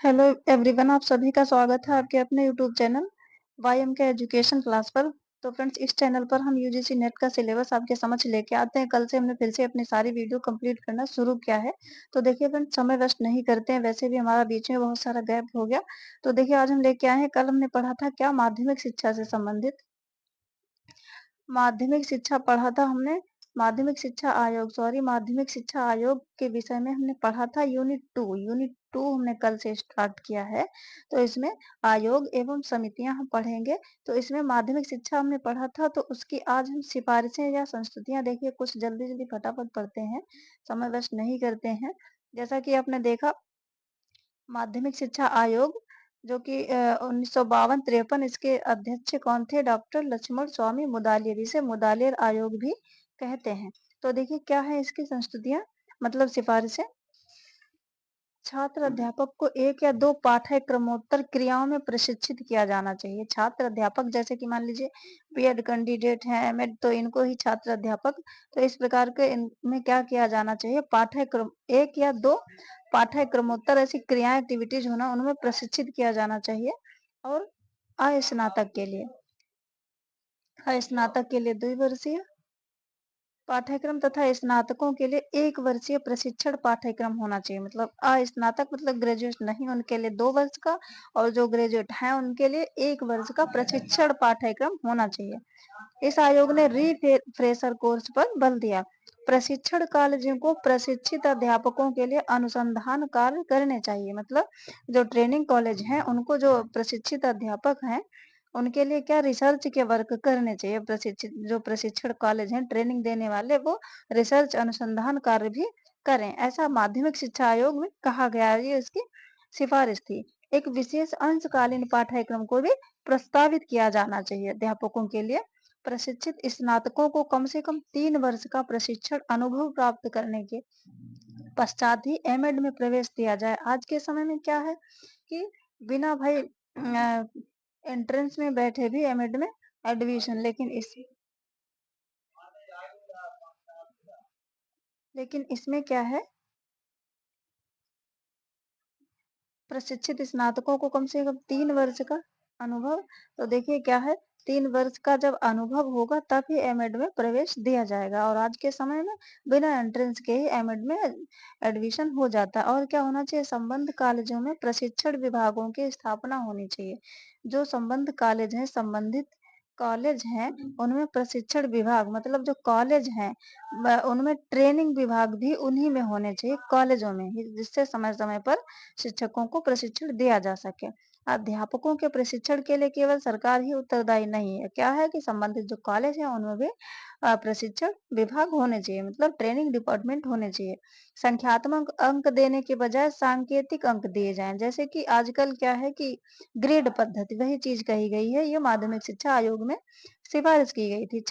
Hello everyone, आप सभी का स्वागत है आपके अपने यूट्यूब चैनल वाईएम के एजुकेशन क्लास पर। तो फ्रेंड्स, इस चैनल पर हम यूजीसी नेट का सिलेबस आपके समक्ष लेके आते हैं। कल से हमने फिर से अपनी सारी वीडियो कंप्लीट करना शुरू किया है। तो देखिए फ्रेंड्स, समय वेस्ट नहीं करते हैं, वैसे भी हमारा बीच में बहुत सारा गैप हो गया। तो देखिए आज हम लेके आए हैं, कल हमने पढ़ा था क्या, माध्यमिक शिक्षा से संबंधित माध्यमिक शिक्षा पढ़ा था हमने। माध्यमिक शिक्षा आयोग के विषय में हमने पढ़ा था यूनिट 2 हमने कल से स्टार्ट किया है। तो इसमें आयोग एवं समितियां हम पढ़ेंगे। तो इसमें माध्यमिक शिक्षा हमने पढ़ा था, तो उसकी आज हम सिफारिशें या संस्तुतियां देखिए कुछ जल्दी जल्दी फटाफट पढ़ते हैं, समय वेस्ट नहीं करते हैं। जैसा कि आपने देखा, माध्यमिक शिक्षा आयोग जो कि 1952-53, इसके अध्यक्ष कौन थे, डॉक्टर लक्ष्मण स्वामी मुदालियर, इसे मुदालियर आयोग भी कहते हैं। तो देखिए क्या है इसकी संस्तुतियां, मतलब सिफारिशें। छात्र अध्यापक को 1 या 2 पाठ्यक्रमोत्तर क्रियाओं में प्रशिक्षित किया जाना चाहिए। छात्र अध्यापक जैसे कि मान लीजिए बीएड कैंडिडेट हैं, एमएड, तो इनको ही छात्र अध्यापक, तो इस प्रकार के इनमें क्या किया जाना चाहिए, पाठ्यक्रम 1 या 2 पाठ्यक्रमोत्तर ऐसी क्रियाएं, एक्टिविटीज होना, उनमें प्रशिक्षित किया जाना चाहिए। और अस्नातक के लिए अस्नातक के लिए 2 वर्षीय पाठ्यक्रम तथा स्नातकों के लिए 1 वर्षीय प्रशिक्षण पाठ्यक्रम होना चाहिए। मतलब स्नातक मतलब ग्रेजुएट नहीं, उनके लिए 2 वर्ष का, और जो ग्रेजुएट हैं उनके लिए 1 वर्ष का प्रशिक्षण पाठ्यक्रम होना चाहिए। इस आयोग ने फ्रेशर कोर्स पर बल दिया। प्रशिक्षण कॉलेजों को प्रशिक्षित अध्यापकों के लिए अनुसंधान कार्य करने चाहिए। मतलब जो ट्रेनिंग कॉलेज हैं उनको जो प्रशिक्षित अध्यापक हैं उनके लिए क्या, रिसर्च के वर्क करने चाहिए। प्रशिक्षित जो प्रशिक्षण कॉलेज हैं ट्रेनिंग देने वाले, वो रिसर्च अनुसंधान कार्य भी करें, ऐसा माध्यमिक शिक्षा आयोग में कहा गया है। ये इसकी सिफारिश थी। एक विशेष अंशकालीन पाठ्यक्रम को भी प्रस्तावित किया जाना चाहिए अध्यापकों के लिए। प्रशिक्षित स्नातकों को कम से कम 3 वर्ष का प्रशिक्षण अनुभव प्राप्त करने के पश्चात ही एमएड में प्रवेश दिया जाए। आज के समय में क्या है कि बिना भाई एंट्रेंस में बैठे भी एमएड में एडमिशन, लेकिन इसमें क्या है, प्रशिक्षित स्नातकों को कम से कम 3 वर्ष का अनुभव। तो देखिए क्या है, 3 वर्ष का जब अनुभव होगा तब ही एमएड में प्रवेश दिया जाएगा। और आज के समय में बिना एंट्रेंस के ही एमएड में एडमिशन हो जाता है। और क्या होना चाहिए, संबंध कॉलेजों में प्रशिक्षण विभागों की स्थापना होनी चाहिए। जो संबंध कॉलेज हैं, संबंधित कॉलेज हैं, उनमें प्रशिक्षण विभाग, मतलब जो कॉलेज हैं उनमें ट्रेनिंग विभाग भी उन्हीं में होने चाहिए, कॉलेजों में ही, जिससे समय समय पर शिक्षकों को प्रशिक्षण दिया जा सके। अध्यापकों के प्रशिक्षण के लिए केवल सरकार ही उत्तरदायी नहीं है। क्या है कि संबंधित जो कॉलेज है उनमें भी प्रशिक्षण विभाग होने चाहिए, मतलब ट्रेनिंग डिपार्टमेंट होने चाहिए। संख्यात्मक अंक देने के बजाय सांकेतिक अंक दिए जाएं। जैसे कि आजकल क्या है कि ग्रेड पद्धति, वही चीज कही गई है, ये माध्यमिक शिक्षा आयोग में सिफारिश की गई थी।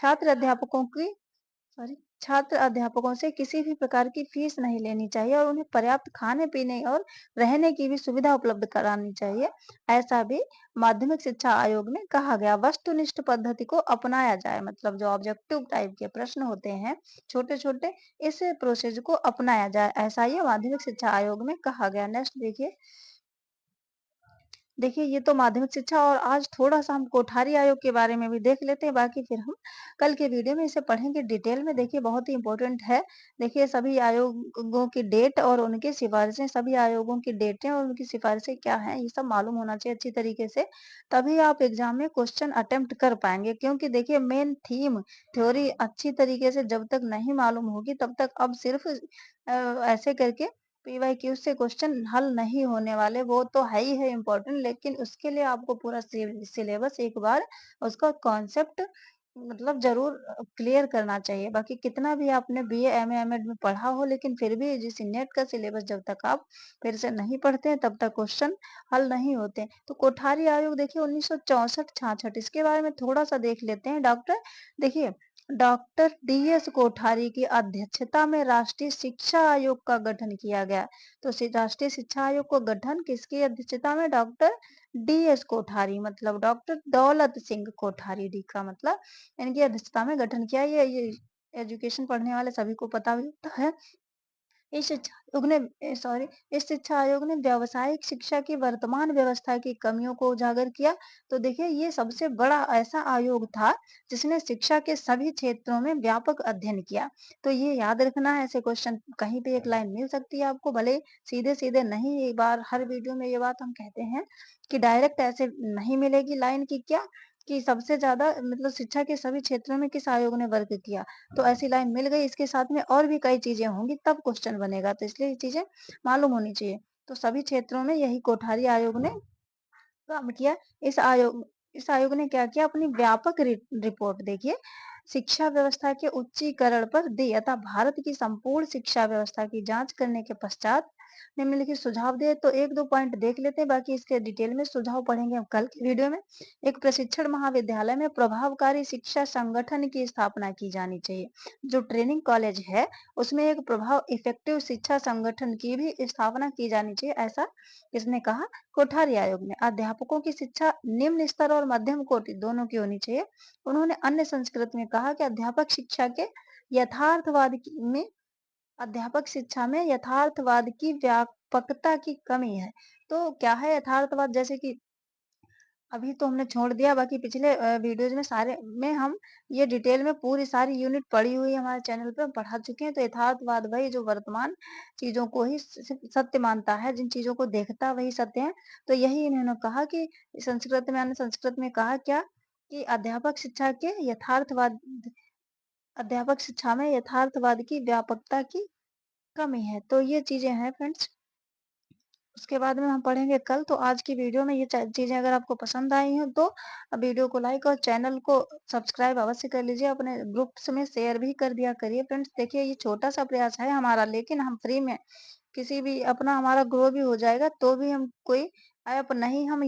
छात्र अध्यापकों से किसी भी प्रकार की फीस नहीं लेनी चाहिए, और उन्हें पर्याप्त खाने पीने और रहने की भी सुविधा उपलब्ध करानी चाहिए, ऐसा भी माध्यमिक शिक्षा आयोग में कहा गया। वस्तुनिष्ठ पद्धति को अपनाया जाए, मतलब जो ऑब्जेक्टिव टाइप के प्रश्न होते हैं छोटे छोटे, इस प्रोसेस को अपनाया जाए, ऐसा ये माध्यमिक शिक्षा आयोग में कहा गया। नेक्स्ट देखिए, ये तो माध्यमिक शिक्षा, और आज थोड़ा-सा हम कोठारी आयोग के बारे में भी देख लेते हैं, बाकी फिर हम कल के वीडियो में इसे पढ़ेंगे डिटेल में। देखिए बहुत ही इम्पोर्टेंट है। देखिए सभी आयोगों की डेट और उनकी सिफारिशें, सभी आयोगों की डेटें और उनकी सिफारिशें क्या हैं, ये सब मालूम होना चाहिए अच्छी तरीके से, तभी आप एग्जाम में क्वेश्चन अटेम्प्ट कर पाएँगे। क्योंकि देखिए मेन थीम, थ्योरी अच्छी तरीके से जब तक नहीं मालूम होगी तब तक अब सिर्फ ऐसे करके पीवाईक्यू से क्वेश्चन हल नहीं होने वाले। वो तो है ही है इम्पोर्टेंट, लेकिन उसके लिए आपको पूरा सिलेबस एक बार उसका कॉन्सेप्ट मतलब जरूर क्लियर करना चाहिए। बाकी कितना भी आपने बीए एमए एमएड में पढ़ा हो, लेकिन फिर भी जिस नेट का सिलेबस जब तक आप फिर से नहीं पढ़ते हैं तब तक क्वेश्चन हल नहीं होते। तो कोठारी आयोग देखिए 1964-66, इसके बारे में थोड़ा सा देख लेते हैं। देखिए डॉक्टर डीएस कोठारी की अध्यक्षता में राष्ट्रीय शिक्षा आयोग का गठन किया गया। तो राष्ट्रीय शिक्षा आयोग का गठन किसकी अध्यक्षता में, डॉक्टर डीएस कोठारी, मतलब डॉक्टर दौलत सिंह कोठारी, डी का मतलब, इनकी अध्यक्षता में गठन किया। ये एजुकेशन पढ़ने वाले सभी को पता भी होता है। इस शिक्षा आयोग ने सॉरी इस शिक्षा आयोग ने व्यावसायिक शिक्षा की वर्तमान व्यवस्था की कमियों को उजागर किया। तो देखिए ये सबसे बड़ा ऐसा आयोग था जिसने शिक्षा के सभी क्षेत्रों में व्यापक अध्ययन किया। तो ये याद रखना है, ऐसे क्वेश्चन कहीं पे एक लाइन मिल सकती है आपको, भले सीधे सीधे नहीं। एक बार हर वीडियो में ये बात हम कहते हैं कि डायरेक्ट ऐसे नहीं मिलेगी लाइन की क्या, कि सबसे ज्यादा मतलब शिक्षा के सभी क्षेत्रों में किस आयोग ने वर्क किया। तो ऐसी लाइन मिल गई, इसके साथ में और भी कई चीजें होंगी तब क्वेश्चन बनेगा, तो इसलिए ये चीजें मालूम होनी चाहिए। तो सभी क्षेत्रों में यही कोठारी आयोग ने काम किया। इस आयोग ने क्या किया, अपनी व्यापक रिपोर्ट देखिए शिक्षा व्यवस्था के उच्चीकरण पर दी, अतः भारत की संपूर्ण शिक्षा व्यवस्था की जांच करने के पश्चात निम्नलिखित सुझाव दिए। तो एक दो पॉइंट देख लेते हैं, बाकी इसके डिटेल में सुझाव पढ़ेंगे हम कल की वीडियो में। एक, प्रशिक्षण महाविद्यालय में प्रभावकारी शिक्षा संगठन की स्थापना की जानी चाहिए। जो ट्रेनिंग कॉलेज है उसमें एक प्रभाव इफेक्टिव शिक्षा संगठन की भी स्थापना की जानी चाहिए, ऐसा इसने कहा। कोठारी आयोग ने अध्यापकों की शिक्षा निम्न स्तर और मध्यम कोटि दोनों की होनी चाहिए। उन्होंने अन्य संस्कृत में कहा कि यथार्थवाद की- में अध्यापक शिक्षा में यथार्थवाद की व्यापकता की कमी है। तो क्या है यथार्थवाद, जैसे कि अभी तो हमने छोड़ दिया, बाकी पिछले वीडियोज में सारे में हम ये डिटेल में पूरी सारी यूनिट पढ़ी हुई है, हमारे चैनल पे हम पढ़ा चुके हैं। तो यथार्थवाद वही जो वर्तमान चीजों को ही सत्य मानता है, जिन चीजों को देखता है वही सत्य है। तो यही इन्होंने कहा कि संस्कृत में, यानी संस्कृत में कहा क्या, कि अध्यापक शिक्षा में यथार्थवाद की व्यापकता की कमी है। तो ये चीजें हैं फ्रेंड्स, उसके बाद में हम पढ़ेंगे कल। तो आज की वीडियो में ये चीजें अगर आपको पसंद आई हो तो वीडियो को लाइक और चैनल को सब्सक्राइब अवश्य कर लीजिए, अपने ग्रुप्स में शेयर भी कर दिया करिए फ्रेंड्स। देखिए ये छोटा सा प्रयास है हमारा, लेकिन हम फ्री में किसी भी अपना हमारा ग्रो भी हो जाएगा, तो भी हम कोई ऐप नहीं, हम